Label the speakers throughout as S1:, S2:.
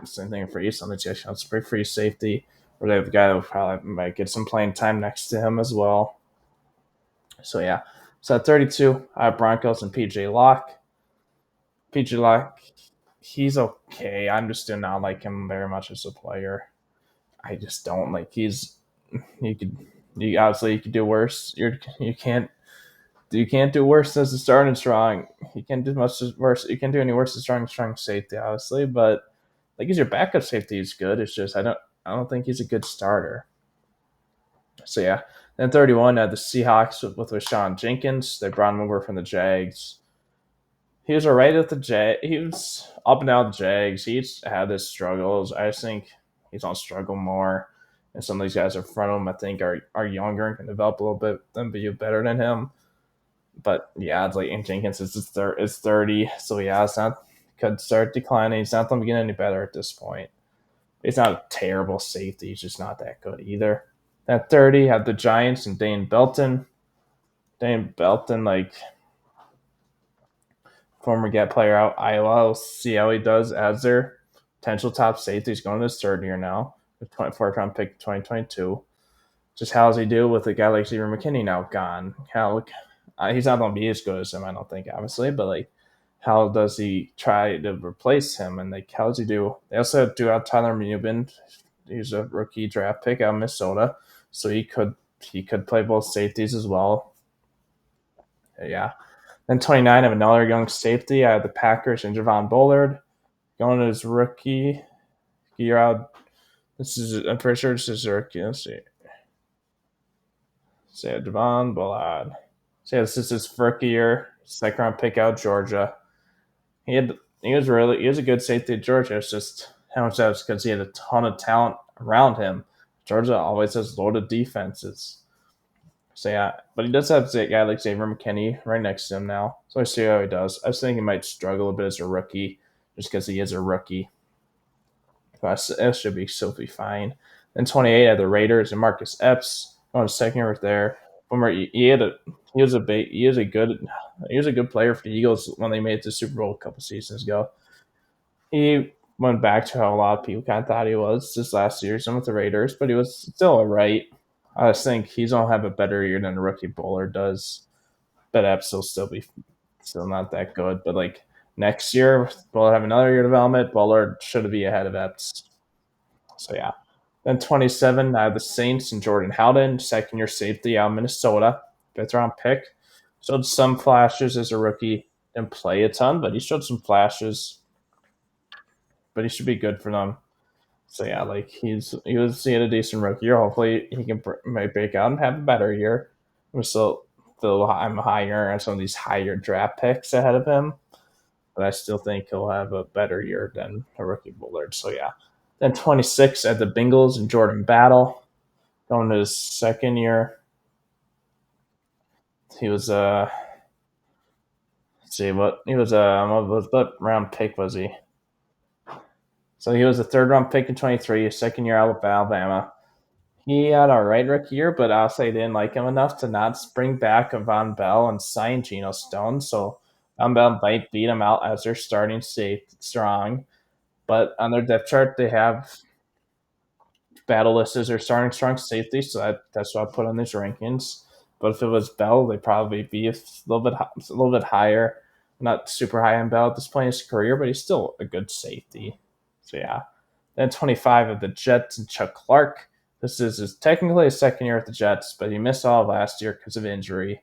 S1: Same thing for East on the Jets. It's pretty free safety, where they've got to probably might get some playing time next to him as well. So yeah, so at 32, I have Broncos and PJ Locke. PJ Locke, he's okay. I'm just do not like him very much as a player. I just don't like. You could you obviously you could do worse. You can't do worse as a starting strong. You can't do much worse. You can't do any worse as strong safety, obviously. But like he's your backup safety is good. It's just I don't think he's a good starter. So yeah. Then 31, the Seahawks with Rashawn Jenkins. They brought him over from the Jags. He was alright at the Jag. He was up and down the Jags. He's had his struggles. I just think he's gonna struggle more. And some of these guys in front of him, I think, are younger and can develop a little bit and be better than him. But yeah, it's like and Jenkins is 30, so yeah, it's not could start declining. He's not going to get any better at this point. He's not a terrible safety. He's just not that good either. At 30, have the Giants and Dane Belton. Dane Belton, like former get player out Iowa. We'll see how he does as their potential top safety. He's going to his third year now. The 24th round pick 2022. Just how does he do with a guy like Xavier McKinney now gone? He's not going to be as good as him, I don't think, obviously, but like, how does he try to replace him? And like, how does he do? They also do have Tyler Mubin. He's a rookie draft pick out of Minnesota, so he could play both safeties as well. Yeah. Then 29, I have another young safety. I have the Packers and Javon Bullard going to his rookie year out. I'm pretty sure this is rookie. Let's see. Say Javon Bullard. So yeah, this is his rookie year, second round pick out of Georgia. He was a good safety at Georgia. It's just how much that was because he had a ton of talent around him. Georgia always has loaded defenses. So yeah, but he does have a guy like Xavier McKinney right next to him now. So I see how he does. I was thinking he might struggle a bit as a rookie, just because he is a rookie. But it should be fine. Then 28 at the Raiders and Marcus Epps on his second year there. He was a good player for the Eagles when they made it to the Super Bowl a couple seasons ago. He went back to how a lot of people kind of thought he was this last year, some with the Raiders, but he was still alright. I just think he's gonna have a better year than a rookie bowler does. But Epps will still not that good. But like next year, we'll have another year of development. Bowler should be ahead of Epps. So yeah. Then 27, I have the Saints and Jordan Howden, second year safety out of Minnesota, fifth round pick. Showed some flashes as a rookie. Didn't play a ton, but he showed some flashes. But he should be good for them. So yeah, like he had a decent rookie year. Hopefully he can might break out and have a better year. I'm higher on some of these higher draft picks ahead of him, but I still think he'll have a better year than a rookie Bullard. So yeah. Then 26 at the Bengals and Jordan Battle going to his second year. He was let's see what he was what round pick was he? So he was a third round pick in 23, second year out of Alabama. He had a right rookie year, but I'll say didn't like him enough to not bring back Von Bell and sign Geno Stone. So Von Bell might beat him out as their starting safe strong. But on their depth chart, they have Battle List as their starting strong safety, so that's what I put on these rankings. But if it was Bell, they'd probably be a little bit higher. Not super high on Bell at this point in his career, but he's still a good safety. So yeah. Then 25 of the Jets and Chuck Clark. This is technically his second year at the Jets, but he missed all of last year because of injury.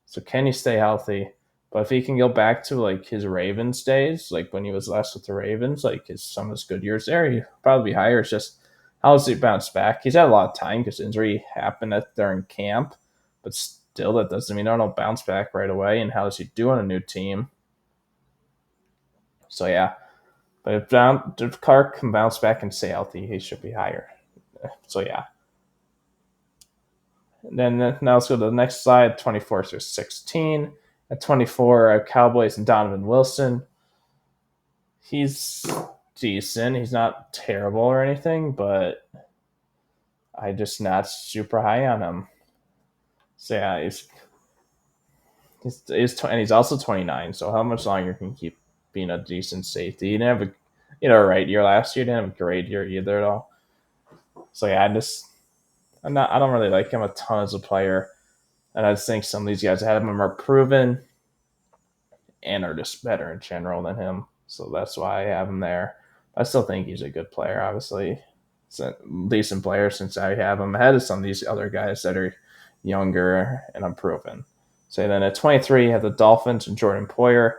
S1: So can he stay healthy? But if he can go back to like his Ravens days, like when he was last with the Ravens, like some of his good years there, he'd probably be higher. It's just how does he bounce back? He's had a lot of time because injury happened during camp, but still that doesn't mean I don't bounce back right away. And how does he do on a new team? So yeah, but if Clark can bounce back and stay healthy, he should be higher. So yeah. And then now let's go to the next slide. 24 through 16. At 24, Cowboys and Donovan Wilson. He's decent. He's not terrible or anything, but I just not super high on him. So yeah, and he's also 29. So how much longer can he keep being a decent safety? He didn't have a right year last year. Didn't have a great year either at all. So yeah, I don't really like him a ton as a player, and I just think some of these guys ahead of him are proven and are just better in general than him. So that's why I have him there. I still think he's a good player. Obviously, he's a decent player since I have him ahead of some of these other guys that are younger and unproven. So then at 23, you have the Dolphins and Jordan Poyer.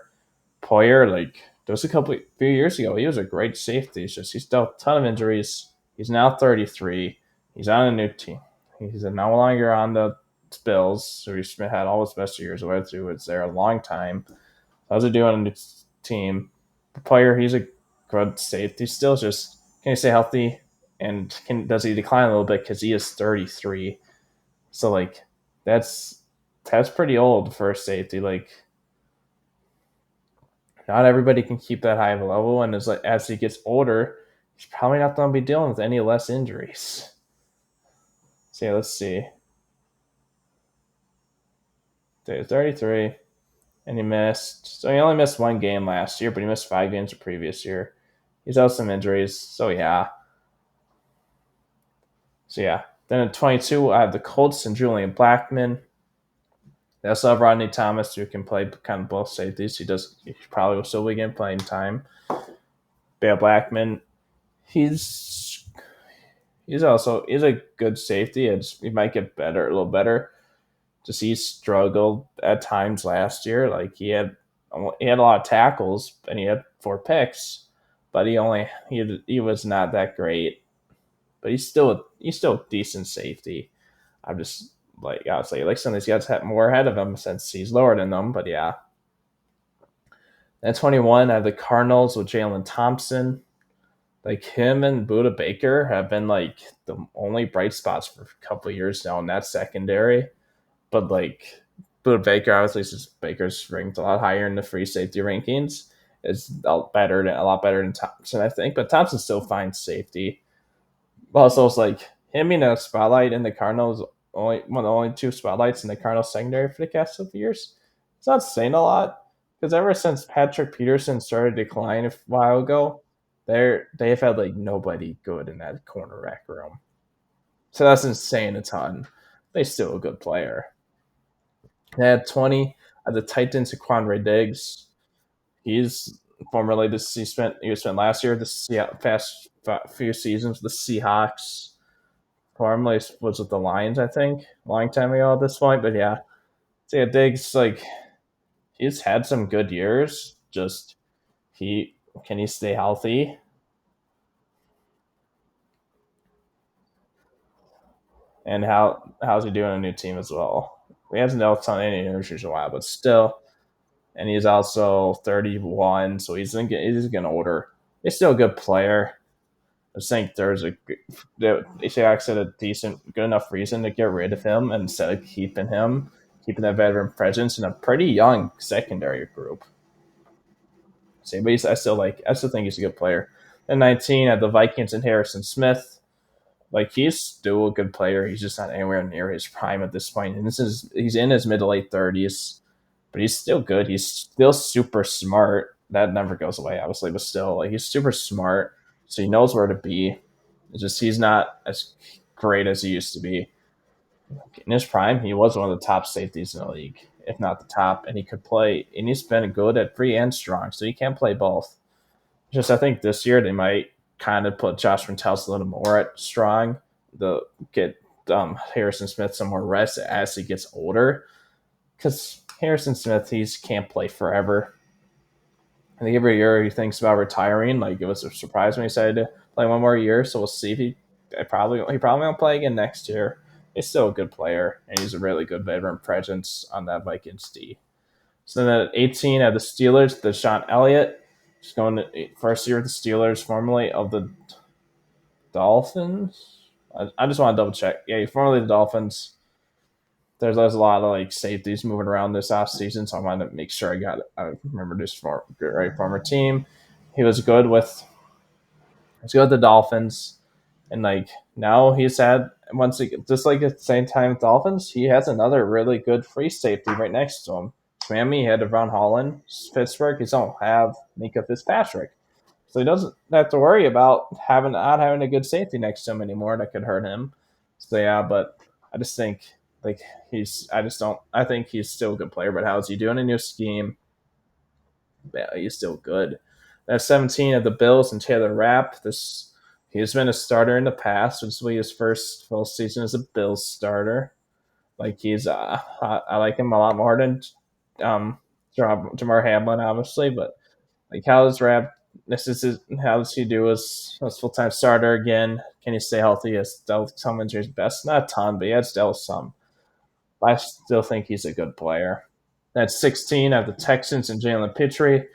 S1: Poyer, like there was few years ago, he was a great safety. It's just he's dealt a ton of injuries. He's now 33. He's on a new team. He's no longer on the Bills, so he's had all his best years with who was there a long time. How's it doing on his team? Player, he's a good safety. Still, just can he stay healthy? And does he decline a little bit because he is 33? So like that's pretty old for a safety. Like not everybody can keep that high of a level, and as he gets older, he's probably not going to be dealing with any less injuries. So yeah, let's see. He's 33, and he missed. So he only missed one game last year, but he missed 5 games the previous year. He's out some injuries, so yeah. Then at 22, I have the Colts and Julian Blackman. They also have Rodney Thomas, who can play kind of both safeties. He probably will still be getting playing time. Bale Blackman, he's he's a good safety. He might get better, a little better. Just he struggled at times last year. Like he had a lot of tackles and he had 4 picks, but he was not that great. But he's still a decent safety. I'm just like obviously like some of these guys have more ahead of him since he's lower than them. But yeah, at 21, I have the Cardinals with Jalen Thompson. Like him and Buda Baker have been like the only bright spots for a couple of years now in that secondary. But like Buda Baker, obviously, since Baker's ranked a lot higher in the free safety rankings, is a lot better than Thompson, I think. But Thompson still finds safety. Also, it's like him being a spotlight in the Cardinals, only one of the only 2 spotlights in the Cardinals secondary for the past couple years. It's not saying a lot because ever since Patrick Peterson started to decline a while ago, they've had like nobody good in that cornerback room. So that's insane a ton. They're still a good player. They had 20 at the Titans, Ray Diggs. He's formerly he spent last year the past few seasons with the Seahawks. Formerly was with the Lions, I think, a long time ago at this point. But yeah, so yeah, Diggs like he's had some good years. Just he stay healthy, and how's he doing on a new team as well? He hasn't dealt on any injuries in a while, but still, and he's also 31, so he's getting older. He's still a good player. I just think there's they Seahawks had a good enough reason to get rid of him instead of keeping that veteran presence in a pretty young secondary group. So, but I still think he's a good player. Then 19 at the Vikings and Harrison Smith. Like he's still a good player. He's just not anywhere near his prime at this point. And he's in his mid to late 30s, but he's still good. He's still super smart. That never goes away, obviously, but still, like he's super smart. So he knows where to be. It's just he's not as great as he used to be. In his prime, he was one of the top safeties in the league, if not the top, and he could play. And he's been good at free and strong, so he can play both. Just I think this year they might kind of put Josh Mantel's a little more at strong. The get Harrison Smith some more rest as he gets older, because Harrison Smith he can't play forever. I think every year he thinks about retiring. Like it was a surprise when he decided to play one more year. So we'll see if he probably won't play again next year. He's still a good player, and he's a really good veteran presence on that Vikings D. So then at 18, I have the Steelers, the Sean Elliott. Just going to first year with the Steelers, formerly of the Dolphins. I just want to double check. Yeah, formerly the Dolphins. There's a lot of like safeties moving around this off season, so I wanted to make sure I remember this former team. He was good with the Dolphins, and like now he's had once again, just like at the same time with Dolphins, he has another really good free safety right next to him. Miami had Devon Holland. Pittsburgh, he don't have Mika Fitzpatrick. So he doesn't have to worry about having not having a good safety next to him anymore that could hurt him. So yeah, but I just think like I just don't I think he's still a good player, but how's he doing in your scheme? Yeah, he's still good. At 17 of the Bills and Taylor Rapp. He's been a starter in the past. This will be his first full season as a Bills starter. Like I like him a lot more than Jamar Hamlin, obviously, but like how does Rapp? How does he do as full time starter again? Can he stay healthy? Has dealt some injuries best, not a ton, but he has dealt some. But I still think he's a good player. At 16, I have the Texans and Jalen Pitre.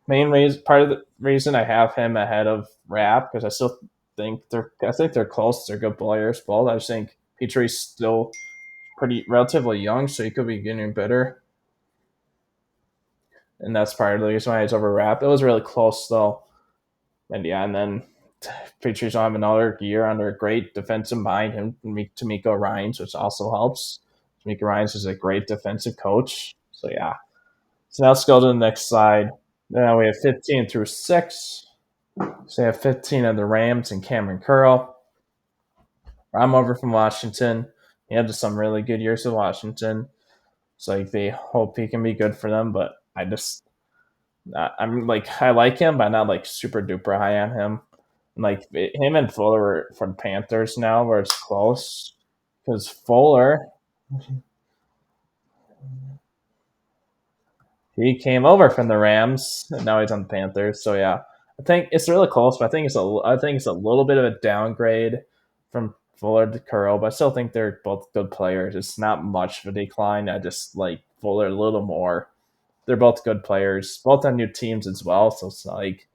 S1: Part of the reason I have him ahead of Rapp because I think they're close. They're good players. Both I just think Petre's still pretty relatively young, so he could be getting better. And that's part of the reason why he's over Rapp. It was really close though. And yeah, and then Patriots will have another year under a great defensive mind, him D'Amico Ryans, which also helps. D'Amico Ryans is a great defensive coach. So yeah. So now let's go to the next slide. Now we have 15 through 6. So we have 15 of the Rams and Cameron Curl. I'm over from Washington. He had some really good years in Washington. So like they hope he can be good for them, but I'm like I like him, but I'm not like super duper high on him. Like him and Fuller were for the Panthers now, where it's close because Fuller he came over from the Rams and now he's on the Panthers. So yeah, I think it's really close, but I think it's a little bit of a downgrade from Fuller to Curl, but I still think they're both good players. It's not much of a decline. I just like Fuller a little more. They're both good players, both on new teams as well. So it's not like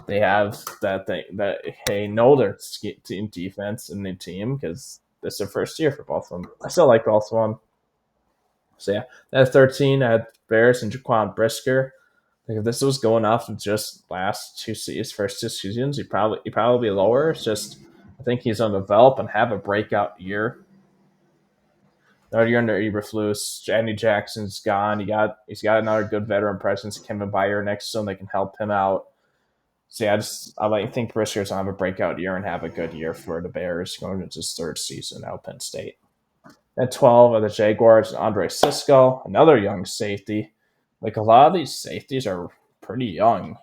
S1: they have that thing that they know their team defense in the team because it's their first year for both of them. I still like both of them. So yeah, at 13, I had Bears and Jaquan Brisker. Like if this was going off of just first 2 seasons, he probably be lower. It's just I think he's going to develop and have a breakout year. Another year under Eberflus, Andy Jackson's gone. He's got another good veteran presence, Kevin Byard next to him that can help him out. So yeah, I think Brisker's gonna have a breakout year and have a good year for the Bears going into his third season at Penn State. At 12 are the Jaguars, Andre Cisco, another young safety. Like a lot of these safeties are pretty young.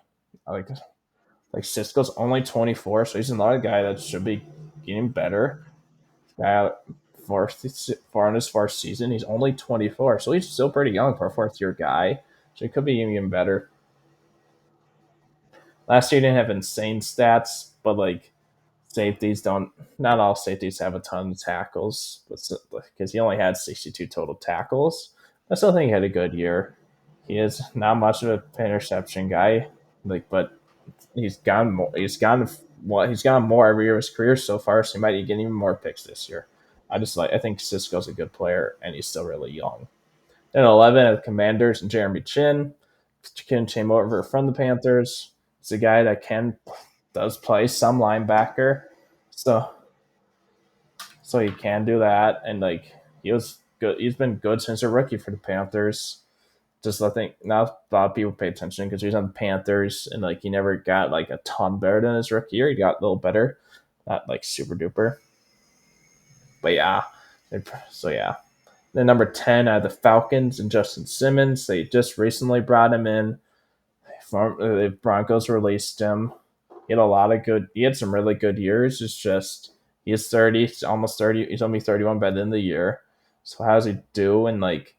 S1: Like Cisco's only 24, so he's another guy that should be getting better. Uh, for in his fourth season, he's only 24, so he's still pretty young for a fourth year guy. So he could be even better. Last year he didn't have insane stats, but like safeties don't. Not all safeties have a ton of tackles, but because he only had 62 total tackles, I still think he had a good year. He is not much of a interception guy, but he's gotten more. He's gotten more every year of his career so far. So he might get even more picks this year. I think Cisco's a good player, and he's still really young. Then 11 at the Commanders and Jeremy Chin. Chin came over from the Panthers. He's a guy that does play some linebacker, so he can do that. And like he was good. He's been good since a rookie for the Panthers. Just I think not a lot of people pay attention because he's on the Panthers and like he never got like a ton better than his rookie year. He got a little better, not like super duper. But yeah, so yeah. Then number 10, I had the Falcons and Justin Simmons. They just recently brought him in. The Broncos released him. He had some really good years. It's just he's 30, he's almost 30. He's only 31 by the end of the year. So how's he do? And like,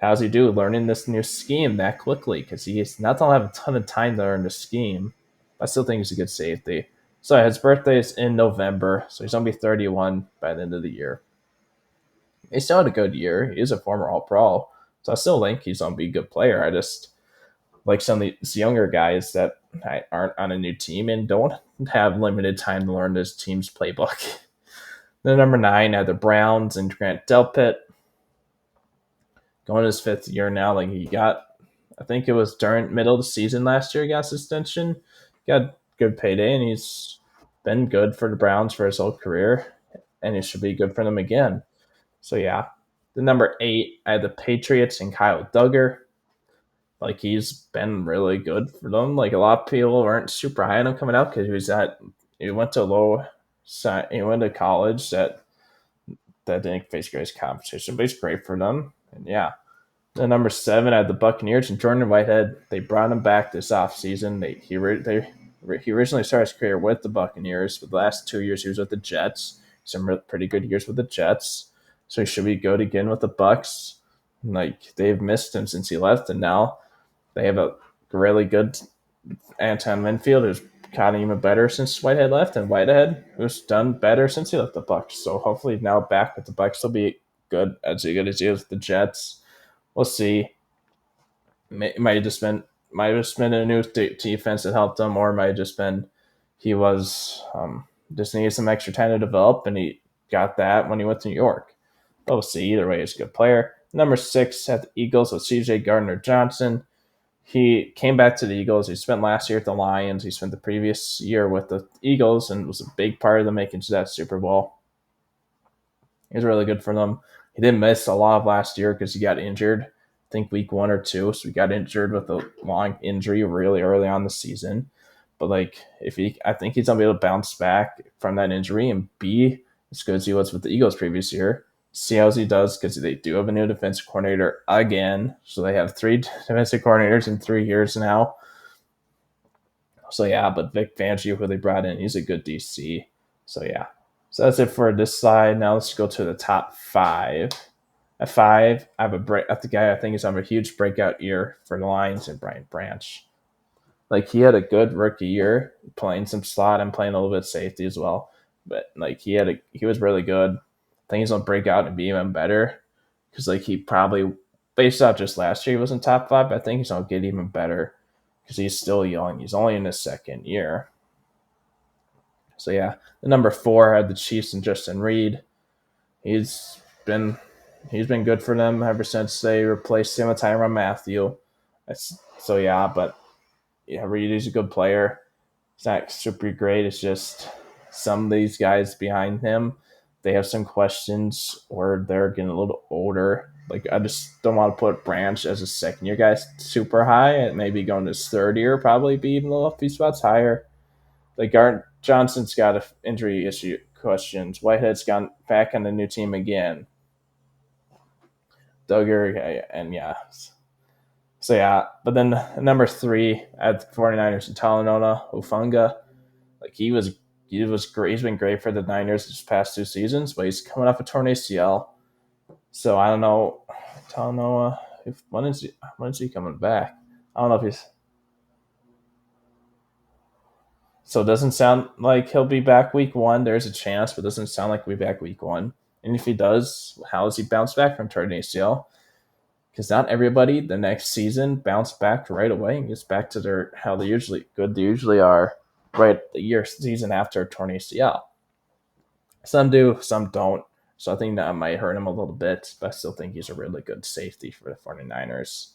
S1: how's he do learning this new scheme that quickly? Because he's not gonna have a ton of time to learn the scheme. I still think he's a good safety. So his birthday is in November, so he's gonna be 31 by the end of the year. He still had a good year. He is a former All Pro, so I still think he's gonna be a good player. I just like some of these younger guys that aren't on a new team and don't have limited time to learn this team's playbook. Then number 9 are the Browns and Grant Delpit. Going his 5th year now. Like I think it was during middle of the season last year. He got suspension. Got good payday, and he's been good for the Browns for his whole career. and it should be good for them again. So yeah, the number 8, I had the Patriots and Kyle Duggar. Like he's been really good for them. Like a lot of people weren't super high on him coming out because he went to he went to college that didn't face great competition, but he's great for them. And yeah, the number 7, I had the Buccaneers and Jordan Whitehead. They brought him back this offseason. He originally started his career with the Buccaneers, but the last 2 years he was with the Jets. Pretty good years with the Jets, so he should be good again with the Bucks. Like they've missed him since he left, and now they have a really good Anton Winfield who's gotten even better since Whitehead left, and Whitehead who's done better since he left the Bucks. So hopefully now back with the Bucks, he'll be good as he is with the Jets. We'll see. Might have just been a new defense that helped him, or it might have just been he was just needed some extra time to develop, and he got that when he went to New York. But we'll see. Either way, he's a good player. Number 6 at the Eagles with C.J. Gardner-Johnson. He came back to the Eagles. He spent last year at the Lions. He spent the previous year with the Eagles and was a big part of them making to that Super Bowl. He was really good for them. He didn't miss a lot of last year because he got injured. I think week 1 or 2, so he got injured with a long injury really early on the season. But like, I think he's gonna be able to bounce back from that injury and be as good as he was with the Eagles previous year. See how he does because they do have a new defensive coordinator again. So they have 3 defensive coordinators in 3 years now. So yeah, but Vic Fangio, who they brought in, he's a good DC. So yeah, so that's it for this side. Now let's go to the top 5. At 5, I have the guy I think is having a huge breakout year for the Lions and Brian Branch. Like he had a good rookie year, playing some slot and playing a little bit of safety as well. But like he was really good. I think he's gonna break out and be even better because like he probably based off just last year he was in top 5. But I think he's gonna get even better because he's still young. He's only in his second year. So yeah, the number 4 had the Chiefs and Justin Reed. He's been he's been good for them ever since they replaced him with Tyrann Mathieu. So yeah, but yeah, Reed is a good player. It's not super great. It's just some of these guys behind him, they have some questions or they're getting a little older. Like I just don't want to put Branch as a second year guy super high, and maybe going to his third year probably be even a little few spots higher. Like Garrett Johnson's got a injury issue questions. Whitehead's gone back on the new team again. Duggar and yeah. So yeah, but then number 3 at the 49ers and Talanoa Ufunga, like he was great. He's been great for the Niners this past 2 seasons, but he's coming off a torn ACL. So I don't know, Talanoa. When is he coming back? I don't know if he's. So it doesn't sound like he'll be back week 1. There's a chance, but it doesn't sound like he'll be back week 1. And if he does, how does he bounce back from torn ACL? Because not everybody the next season bounce back right away and gets back to their how they usually are right the season after a torn ACL. Some do, some don't. So I think that might hurt him a little bit, but I still think he's a really good safety for the 49ers.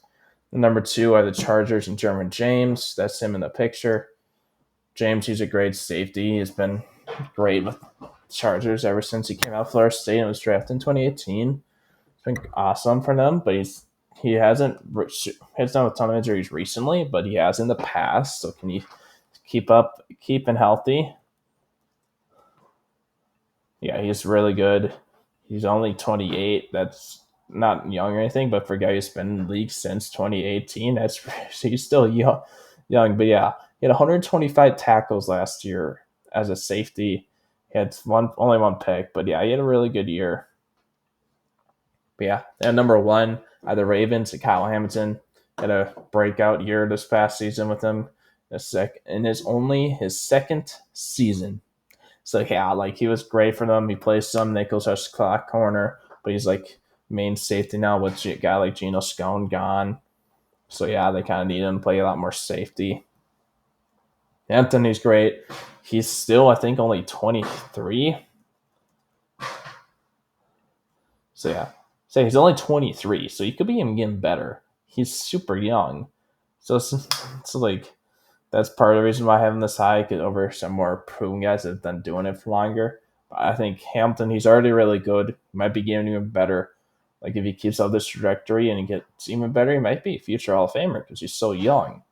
S1: The number 2 are the Chargers and Jermaine James. That's him in the picture. James, he's a great safety. He's been great with Chargers ever since he came out of Florida State and was drafted in 2018. It's been awesome for them, but he hasn't done a ton of injuries recently, but he has in the past. So can he keeping healthy? Yeah, he's really good. He's only 28. That's not young or anything, but for a guy who's been in the league since 2018, he's still young. But yeah, he had 125 tackles last year as a safety. He had only one pick, but yeah, he had a really good year. But yeah, and number 1 are the Ravens and Kyle Hamilton. Had a breakout year this past season with him. And is only his second season. So yeah, like he was great for them. He plays some nickel slash clock corner, but he's like main safety now with a guy like Geno Scone gone. So yeah, they kind of need him to play a lot more safety. Anthony's great. He's still, I think, only 23. So yeah, so he's only 23. So he could be even getting better. He's super young. So like that's part of the reason why I have him this high over some more proven guys that have been doing it for longer. I think Hamilton, he's already really good. He might be getting even better. Like if he keeps up this trajectory and he gets even better, he might be a future Hall of Famer because he's so young.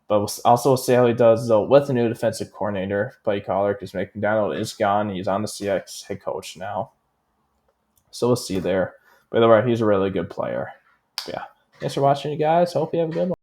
S1: But we'll see how he does though with the new defensive coordinator, play caller, because Mike McDonald is gone. He's on the CX head coach now. So we'll see there. By the way, he's a really good player. But yeah. Thanks for watching, you guys. Hope you have a good one.